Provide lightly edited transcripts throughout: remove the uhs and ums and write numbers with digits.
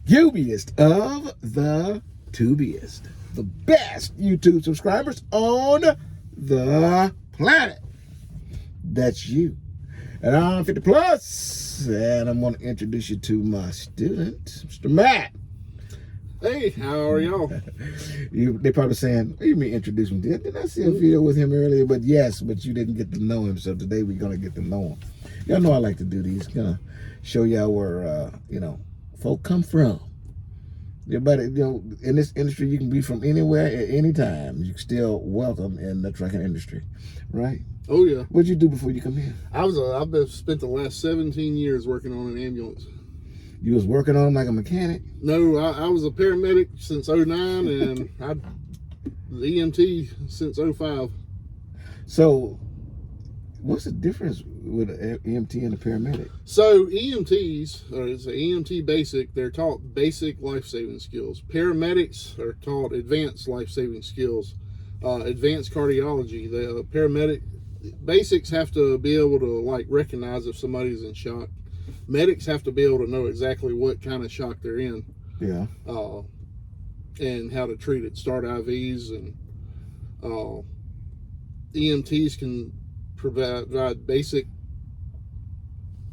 Tubiest of the tubiest. The best YouTube subscribers on the planet. That's you. And I'm 50 plus, and I'm going to introduce you to my student, Mr. Matt. Hey, how are y'all? They probably saying, what do you mean introduce him? Didn't I see a video with him earlier? But yes, but you didn't get to know him, so today we're going to get to know him. Y'all know I like to do these, going to show y'all where, folk come from. Everybody, in this industry, you can be from anywhere at any time. You're still welcome in the trucking industry, right? Oh, yeah. What'd you do before you come here? I've spent the last 17 years working on an ambulance. You was working on them like a mechanic? No, I was a paramedic since 09, and I the EMT since 05. So, what's the difference with an EMT and a paramedic? So EMTs, or it's an EMT basic, they're taught basic life-saving skills. Paramedics are taught advanced life-saving skills, advanced cardiology. The paramedic basics have to be able to recognize if somebody's in shock. Medics have to be able to know exactly what kind of shock they're in. Yeah. And how to treat it. Start IVs, and EMTs can provide basic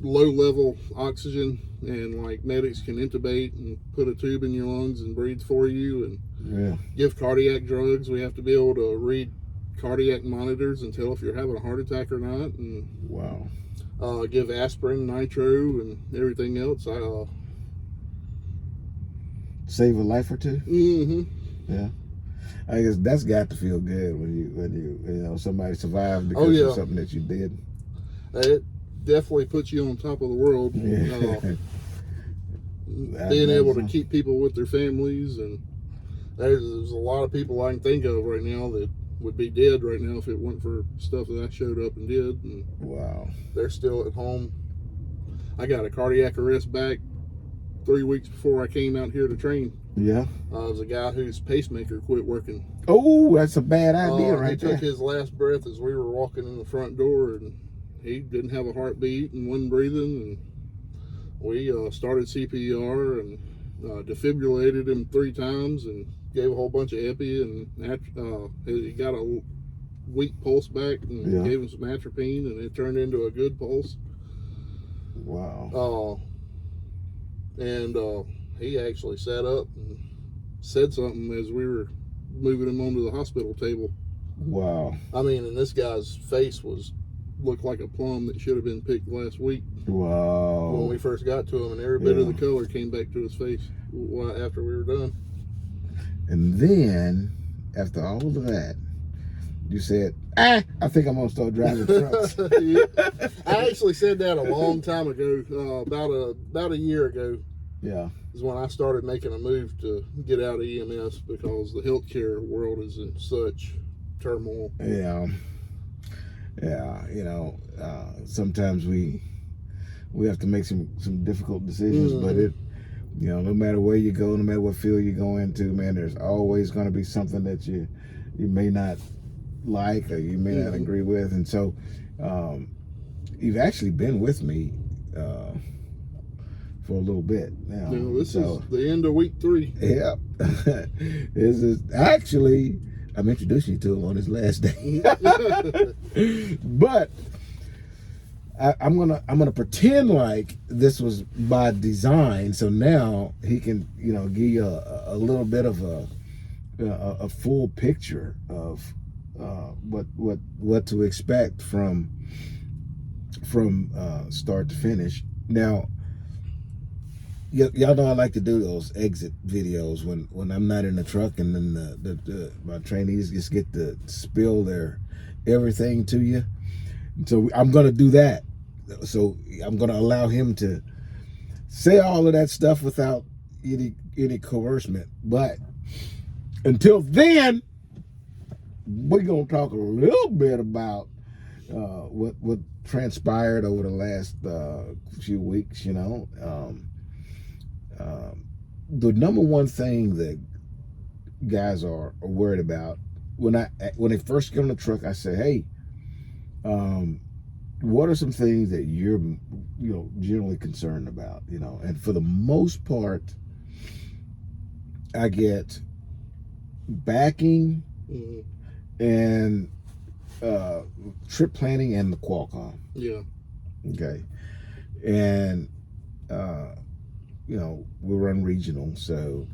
low-level oxygen, and medics can intubate and put a tube in your lungs and breathe for you, and give cardiac drugs. We have to be able to read cardiac monitors and tell if you're having a heart attack or not. And wow. Give aspirin, nitro, and everything else. Save a life or two. Mm-hmm. Yeah, I guess that's got to feel good when you somebody survived because of something that you did. It definitely puts you on top of the world. Yeah. Being able to keep people with their families, and there's a lot of people I can think of right now that would be dead right now if it weren't for stuff that I showed up and did. And wow. They're still at home. I got a cardiac arrest back 3 weeks before I came out here to train. Yeah. It was a guy whose pacemaker quit working. Oh, that's a bad idea right there. He took his last breath as we were walking in the front door, and he didn't have a heartbeat and wasn't breathing. And we started CPR and defibrillated him 3 times and gave a whole bunch of epi, and he got a weak pulse back, and gave him some atropine, and it turned into a good pulse. Wow. And he actually sat up and said something as we were moving him onto the hospital table. Wow. I mean, and this guy's face looked like a plum that should have been picked last week. Wow. When we first got to him, and every bit of the color came back to his face after we were done. And then, after all of that, you said, I think I'm going to start driving trucks. I actually said that a long time ago, about a year ago. Yeah. Is when I started making a move to get out of EMS because the healthcare world is in such turmoil. Yeah. Yeah, sometimes we have to make some difficult decisions, but no matter where you go, no matter what field you go into, man, there's always going to be something that you may not like or you may not agree with. And so you've actually been with me for a little bit now. This is the end of week 3. Yeah. This is actually, I'm introducing you to him on his last day. But I'm gonna pretend like this was by design, so now he can give you a little bit of a full picture of what to expect from start to finish. Now, y'all know I like to do those exit videos when I'm not in the truck, and then my trainees just get to spill their everything to you. So I'm gonna do that. So I'm gonna allow him to say all of that stuff without any coercion. But until then, we're gonna talk a little bit about what transpired over the last few weeks. The number one thing that guys are worried about when they first get on the truck, I say, hey, what are some things that you're generally concerned about? And for the most part, I get backing Mm-hmm. and trip planning and the Qualcomm. Yeah. Okay. And you know, we run regional, so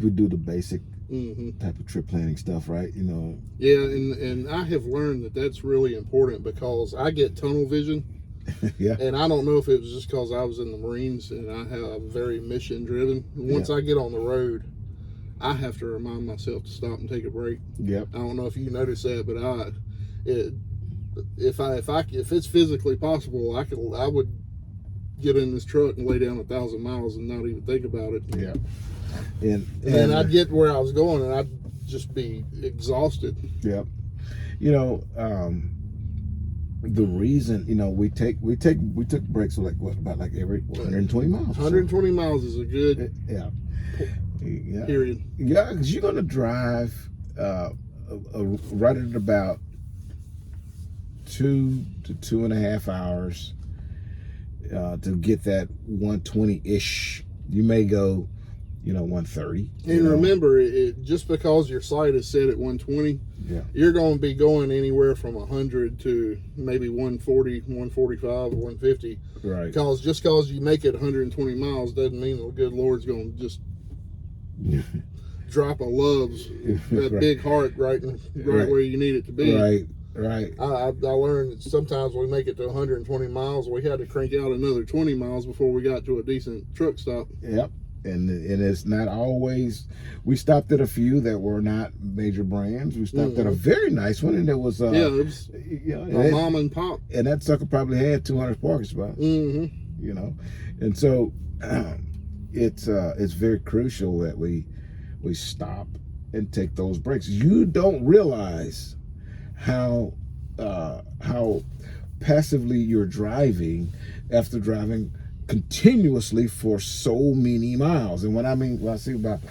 we do the basic Mm-hmm. type of trip planning stuff, right? You know. Yeah, and I have learned that that's really important because I get tunnel vision. Yeah. And I don't know if it was just because I was in the Marines and I have very mission driven. Once I get on the road, I have to remind myself to stop and take a break. Yep. I don't know if you noticed that, but if it's physically possible, I would get in this truck and lay down 1,000 miles and not even think about it. Yeah. And then I'd get where I was going and I'd just be exhausted. Yep. You know, the reason, you know, we took breaks like about every 120 miles. 120 miles is a good period. Yeah, because you're gonna drive right at about 2 to 2.5 hours to get that 120-ish. You may go, 130. And remember, just because your sight is set at 120, you're going to be going anywhere from 100 to maybe 140, 145, 150. Right. Because just because you make it 120 miles doesn't mean the good Lord's going to just drop a loves, that big heart right where you need it to be. Right. I learned that sometimes we make it to 120 miles, we had to crank out another 20 miles before we got to a decent truck stop. Yep. And it's not always. We stopped at a few that were not major brands. We stopped at a very nice one, and it was it was mom and pop, and that sucker probably had 200 parking spots. And so it's very crucial that we stop and take those breaks. You don't realize how passively you're driving after driving continuously for so many miles. And when I say about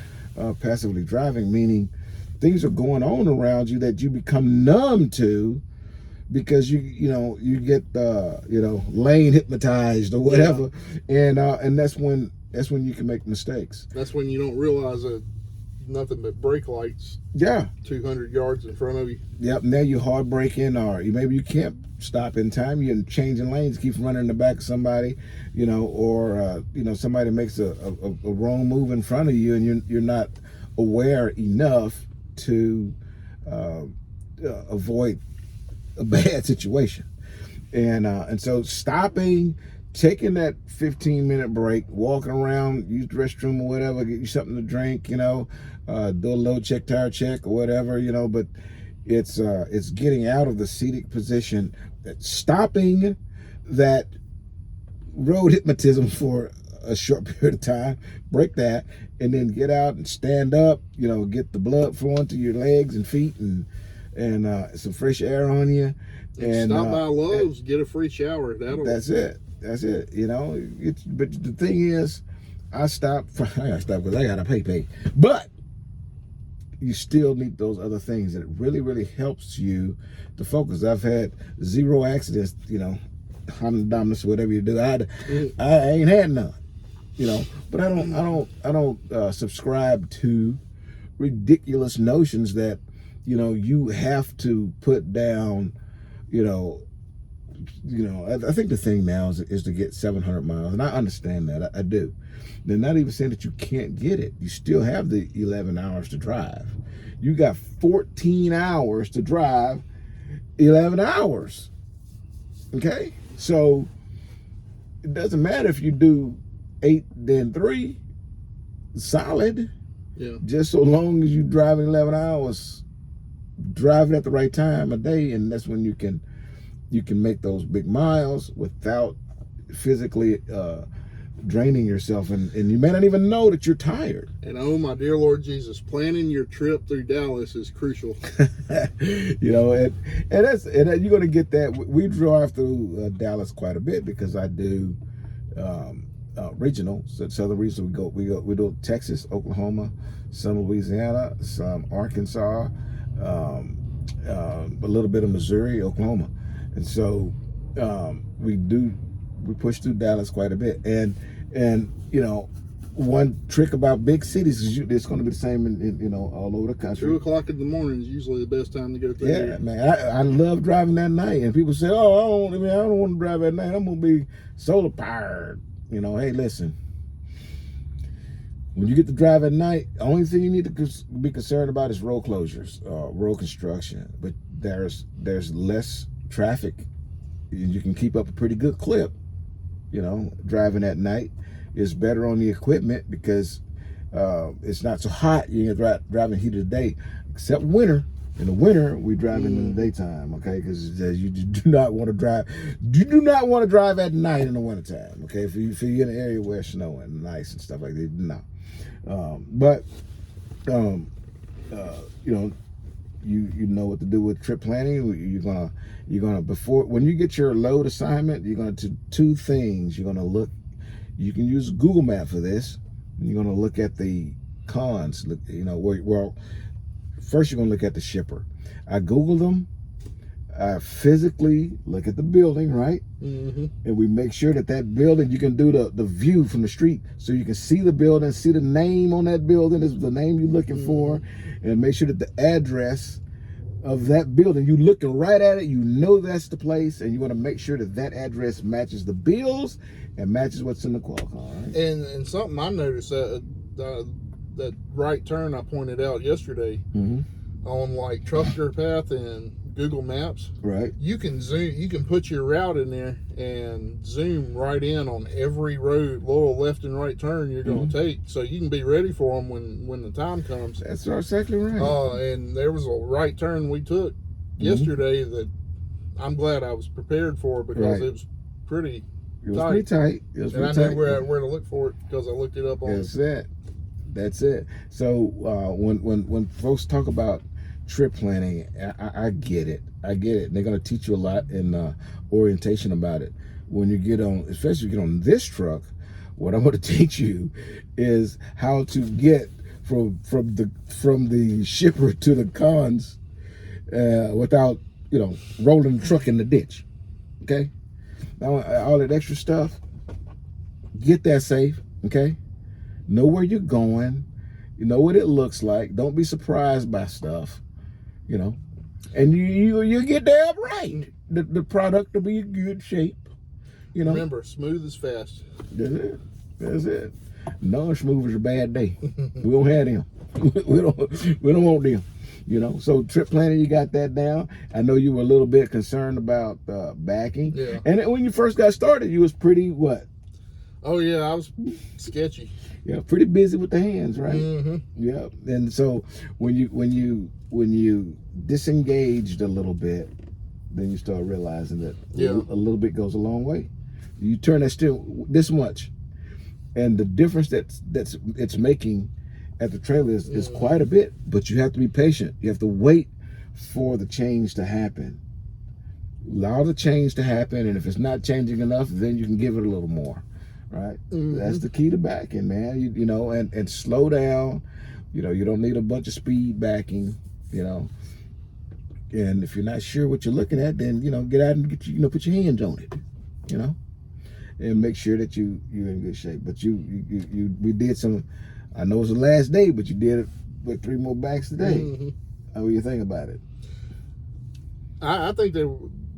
passively driving, meaning things are going on around you that you become numb to because you get lane hypnotized or whatever, and that's when you can make mistakes. That's when you don't realize that nothing but brake lights 200 yards in front of you. Yep. Now you're hard braking, or maybe you can't stop in time. You're changing lanes, keep running in the back of somebody, or somebody makes a wrong move in front of you, and you're not aware enough to avoid a bad situation. And so stopping, taking that 15-minute break, walking around, use the restroom or whatever, get you something to drink, do a load check, tire check or whatever, but it's getting out of the seated position, stopping that road hypnotism for a short period of time, break that, and then get out and stand up, get the blood flowing to your legs and feet, and some fresh air on you. And stop by Lowe's, get a free shower. That's it. But the thing is, I gotta stop because I gotta pay. But you still need those other things, and it really, really helps you to focus. I've had 0 accidents, Honda Dominus, whatever you do. I ain't had none, But I don't subscribe to ridiculous notions that you have to put down. I think the thing now is to get 700 miles, and I understand that. I do. They're not even saying that you can't get it. You still have the 11 hours to drive. You got 14 hours to drive 11 hours. Okay? So it doesn't matter if you do 8, then 3, solid. Yeah. Just so long as you drive 11 hours, driving at the right time of day, and that's when you can make those big miles without physically draining yourself, and you may not even know that you're tired. And oh my dear Lord Jesus, planning your trip through Dallas is crucial. And you're going to get that. We drive through Dallas quite a bit because I do regional. So the reason we do Texas, Oklahoma, some Louisiana, some Arkansas, a little bit of Missouri, Oklahoma. And so we push through Dallas quite a bit, and one trick about big cities is it's going to be the same in all over the country. 2 o'clock in the morning is usually the best time to go through Yeah, here. man, I love driving at night, and people say, "Oh, I don't want to drive at night. I'm gonna be solar powered." Hey, listen. When you get to drive at night, the only thing you need to be concerned about is road closures, road construction. But there's less traffic, and you can keep up a pretty good clip. Driving at night is better on the equipment because it's not so hot. You're driving heat of the day, except winter. In the winter, we drive in the daytime, okay? Because you do not want to drive. You do not want to drive at night in the wintertime, okay? If you're in an area where it's snowing and ice and stuff like that, no. You know what to do with trip planning. You're gonna before when you get your load assignment, you're gonna do two things. You're gonna look. You can use Google Map for this. You're gonna look at the cons. First, you're going to look at the shipper. I Googled them. I physically look at the building, right? Mm-hmm. And we make sure that building, you can do the view from the street. So you can see the building, see the name on that building is the name you're looking for. And make sure that the address of that building, you're looking right at it. You know that's the place. And you want to make sure that address matches the bills and matches what's in the Qualcomm. Right? And something I noticed that right turn I pointed out yesterday on like Trucker Path and Google Maps, right? You can zoom. You can put your route in there and zoom right in on every road, little left and right turn you're going to take, so you can be ready for them when the time comes. That's exactly right. And there was a right turn we took yesterday that I'm glad I was prepared for because it was pretty. It was pretty tight. And I knew where to look for it because I looked it up on. That's it. So when folks talk about trip planning, I get it. They're going to teach you a lot in orientation about it. When you get on, especially if you get on this truck, what I'm going to teach you is how to get from the shipper to the cons without rolling the truck in the ditch. Okay, now all that extra stuff, get that safe. Okay. Know where you're going. You know what it looks like. Don't be surprised by stuff, And you get there right. The product will be in good shape, Remember, smooth is fast. That's it. Non-smooth is a bad day. We don't have them. we don't want them. So trip planning, you got that down. I know you were a little bit concerned about backing. Yeah. And when you first got started, you was pretty what? Oh yeah, I was sketchy. Yeah, pretty busy with the hands, right? Mm-hmm. Yeah, and so when you disengaged a little bit, then you start realizing that a little bit goes a long way. You turn that still this much, and the difference that's it's making at the trailer is quite a bit. But you have to be patient. You have to wait for the change to happen. Allow the change to happen, and if it's not changing enough, then you can give it a little more. Right, that's the key to backing, man. And slow down. You don't need a bunch of speed backing. And if you're not sure what you're looking at, then get out and get put your hands on it. And make sure that you're in good shape. But we did some. I know it's the last day, but you did it with 3 more backs today. How do you think about it? I think they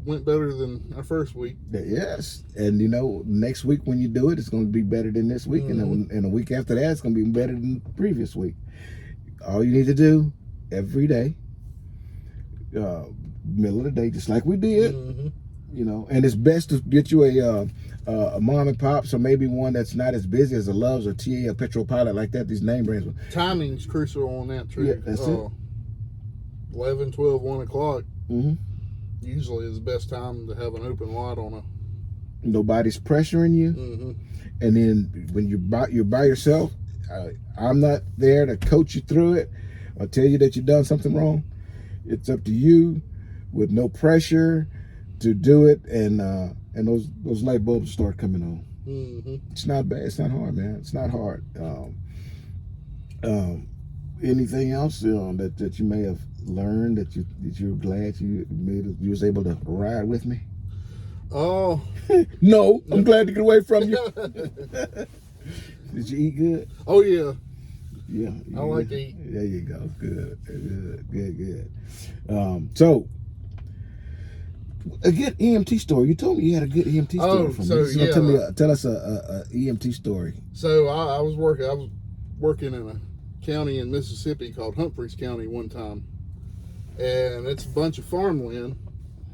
went better than our first week. Yes, and next week when you do it, it's going to be better than this week, and a week after that, it's going to be better than the previous week. All you need to do every day, middle of the day, just like we did, and it's best to get you a mom and pop, so maybe one that's not as busy as a Loves or TA or Petrol Pilot like that. These name brands. Timing's crucial on that trip. Yeah, that's it. 11, 12, 1 o'clock. Usually is the best time to have an open lot on a. Nobody's pressuring you, and then when you're by yourself, I'm not there to coach you through it or tell you that you've done something wrong. It's up to you, with no pressure, to do it, and those light bulbs start coming on. It's not bad. It's not hard, man. It's not hard. Anything else that you may have learned that you're glad you was able to ride with me? Oh no, I'm glad to get away from you. Did you eat good? Oh yeah. Yeah. I like to eat. There you go. Good. So a good EMT story. You told me you had a good EMT story for me. So yeah. Tell us a EMT story. So I was working in a county in Mississippi called Humphreys County one time, and it's a bunch of farmland,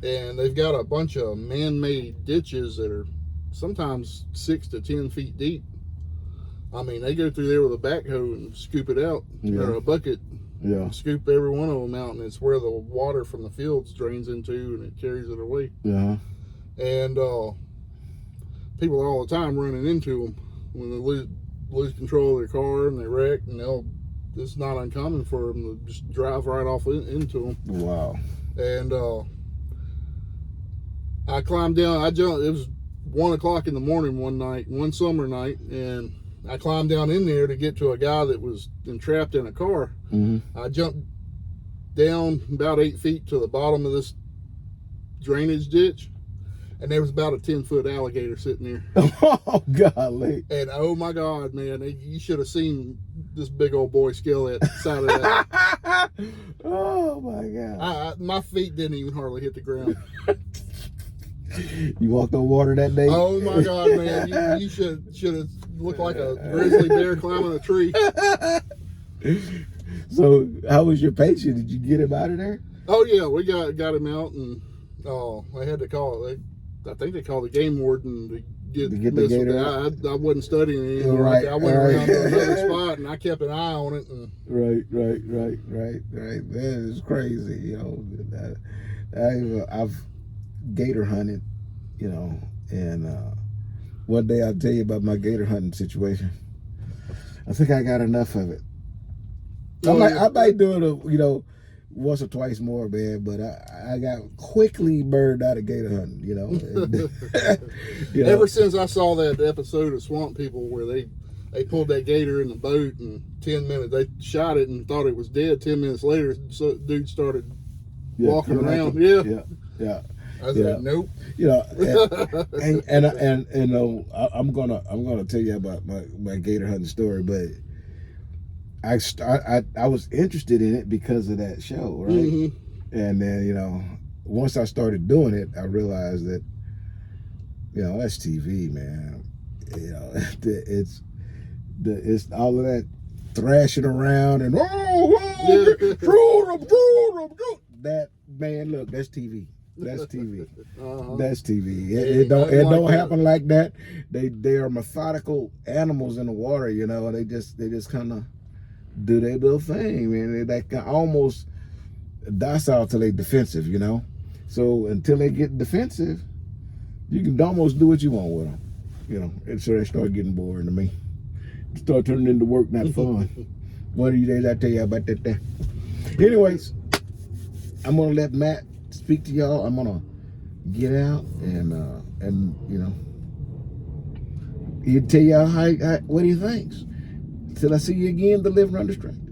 and they've got a bunch of man-made ditches that are sometimes 6 to 10 feet deep. I mean, they go through there with a backhoe and scoop it out, or a bucket. Yeah. Scoop every one of them out, and it's where the water from the fields drains into, and it carries it away. Yeah. And people are all the time running into them when they lose control of their car and they wreck, and it's not uncommon for them to just drive right off into them. Wow. And I climbed down. I jumped. It was 1 o'clock in the morning one summer night, and I climbed down in there to get to a guy that was entrapped in a car. Mm-hmm. I jumped down about 8 feet to the bottom of this drainage ditch, and there was about a 10-foot alligator sitting there. Oh, golly. And oh my God, man, you should have seen this big old boy scale at the side of that. Oh my God. My feet didn't even hardly hit the ground. You walked on water that day? Oh my God, man, you should have looked like a grizzly bear climbing a tree. So how was your patient? Did you get him out of there? Oh yeah, we got him out, and they had to call. I think they called the game warden to get the gator. I wasn't studying it anymore. Right, I went around to another spot, and I kept an eye on it. And Right. That is crazy, I've gator hunted, and one day I'll tell you about my gator hunting situation. I think I got enough of it. I might do it, once or twice more, man. But I got quickly burned out of gator hunting, Ever since I saw that episode of Swamp People where they pulled that gator in the boat, and 10 minutes they shot it and thought it was dead. 10 minutes later, dude started walking around. Yeah. I said, nope. I'm gonna tell you about my gator hunting story, but I was interested in it because of that show, right? Mm-hmm. And then once I started doing it, I realized that that's TV, man. It's all of that thrashing around and that, man. Look, that's TV. That's TV. That's TV. It don't happen like that. They are methodical animals in the water. They just kind of do their little thing, man. They can almost docile till they defensive. So until they get defensive, you can almost do what you want with them. And so they start getting boring to me. Start turning into work, not fun. One of these days I'll tell you about that there. Anyways, I'm gonna let Matt speak to y'all. I'm gonna get out and he'll tell y'all what he thinks. Till I see you again, the Living Under Strength.